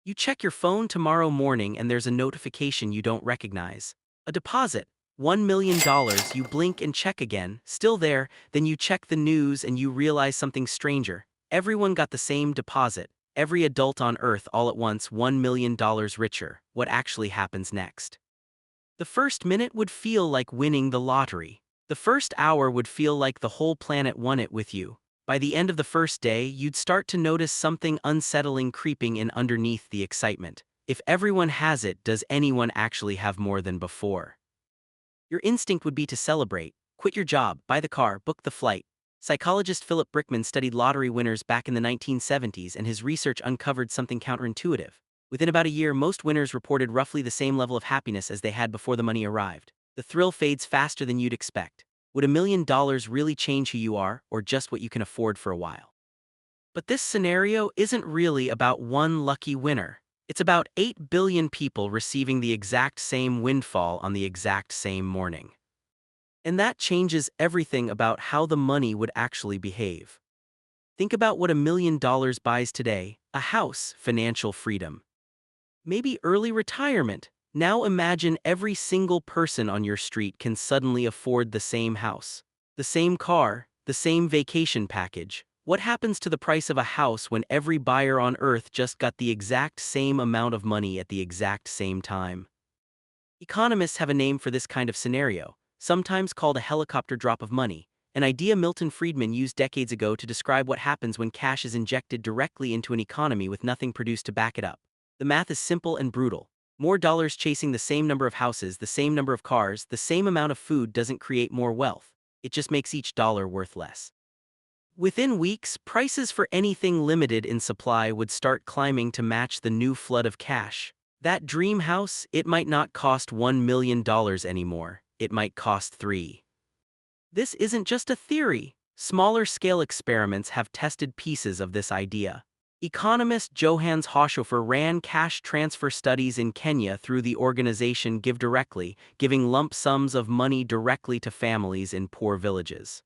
You check your phone tomorrow morning and there's a notification you don't recognize. A deposit, $1 million, you blink and check again, still there, then you check the news and you realize something stranger. Everyone got the same deposit. Every adult on Earth all at once $1 million richer. What actually happens next? The first minute would feel like winning the lottery. The first hour would feel like the whole planet won it with you. By the end of the first day, you'd start to notice something unsettling creeping in underneath the excitement. If everyone has it, does anyone actually have more than before? Your instinct would be to celebrate, quit your job, buy the car, book the flight. Psychologist Philip Brickman studied lottery winners back in the 1970s, and his research uncovered something counterintuitive. Within about a year, most winners reported roughly the same level of happiness as they had before the money arrived. The thrill fades faster than you'd expect. Would $1 million really change who you are, or just what you can afford for a while? But this scenario isn't really about one lucky winner. It's about 8 billion people receiving the exact same windfall on the exact same morning. And that changes everything about how the money would actually behave. Think about what $1 million buys today: a house, financial freedom. Maybe early retirement. Now imagine every single person on your street can suddenly afford the same house, the same car, the same vacation package. What happens to the price of a house when every buyer on Earth just got the exact same amount of money at the exact same time? Economists have a name for this kind of scenario, sometimes called a helicopter drop of money, an idea Milton Friedman used decades ago to describe what happens when cash is injected directly into an economy with nothing produced to back it up. The math is simple and brutal. More dollars chasing the same number of houses, the same number of cars, the same amount of food doesn't create more wealth. It just makes each dollar worth less. Within weeks, prices for anything limited in supply would start climbing to match the new flood of cash. That dream house, it might not cost $1 million anymore. It might cost 3. This isn't just a theory. Smaller scale experiments have tested pieces of this idea. Economist Johannes Hochhofer ran cash transfer studies in Kenya through the organization Give Directly, giving lump sums of money directly to families in poor villages.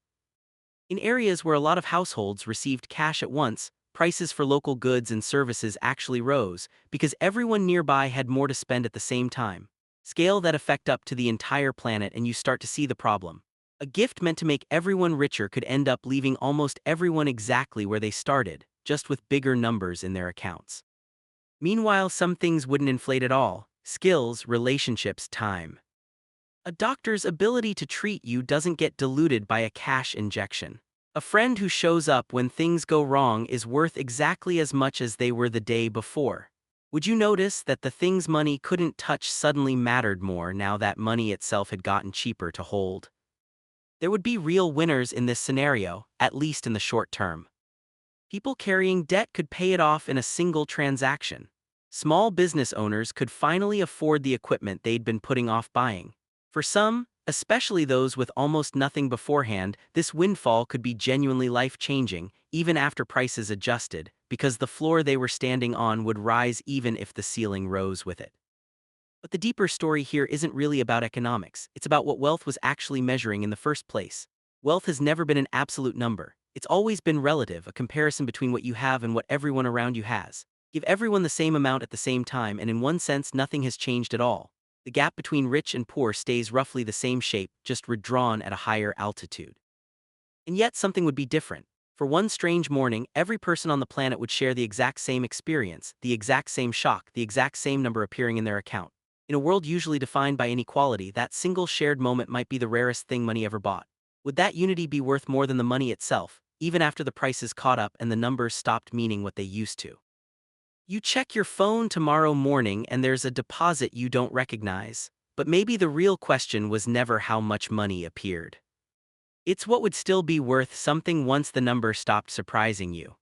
In areas where a lot of households received cash at once, prices for local goods and services actually rose because everyone nearby had more to spend at the same time. Scale that effect up to the entire planet and you start to see the problem. A gift meant to make everyone richer could end up leaving almost everyone exactly where they started, just with bigger numbers in their accounts. Meanwhile, some things wouldn't inflate at all: skills, relationships, time. A doctor's ability to treat you doesn't get diluted by a cash injection. A friend who shows up when things go wrong is worth exactly as much as they were the day before. Would you notice that the things money couldn't touch suddenly mattered more now that money itself had gotten cheaper to hold? There would be real winners in this scenario, at least in the short term. People carrying debt could pay it off in a single transaction. Small business owners could finally afford the equipment they'd been putting off buying. For some, especially those with almost nothing beforehand, this windfall could be genuinely life-changing, even after prices adjusted, because the floor they were standing on would rise even if the ceiling rose with it. But the deeper story here isn't really about economics. It's about what wealth was actually measuring in the first place. Wealth has never been an absolute number. It's always been relative, a comparison between what you have and what everyone around you has. Give everyone the same amount at the same time, and in one sense, nothing has changed at all. The gap between rich and poor stays roughly the same shape, just redrawn at a higher altitude. And yet something would be different. For one strange morning, every person on the planet would share the exact same experience, the exact same shock, the exact same number appearing in their account. In a world usually defined by inequality, that single shared moment might be the rarest thing money ever bought. Would that unity be worth more than the money itself, even after the prices caught up and the numbers stopped meaning what they used to? You check your phone tomorrow morning and there's a deposit you don't recognize. But maybe the real question was never how much money appeared. It's what would still be worth something once the number stopped surprising you.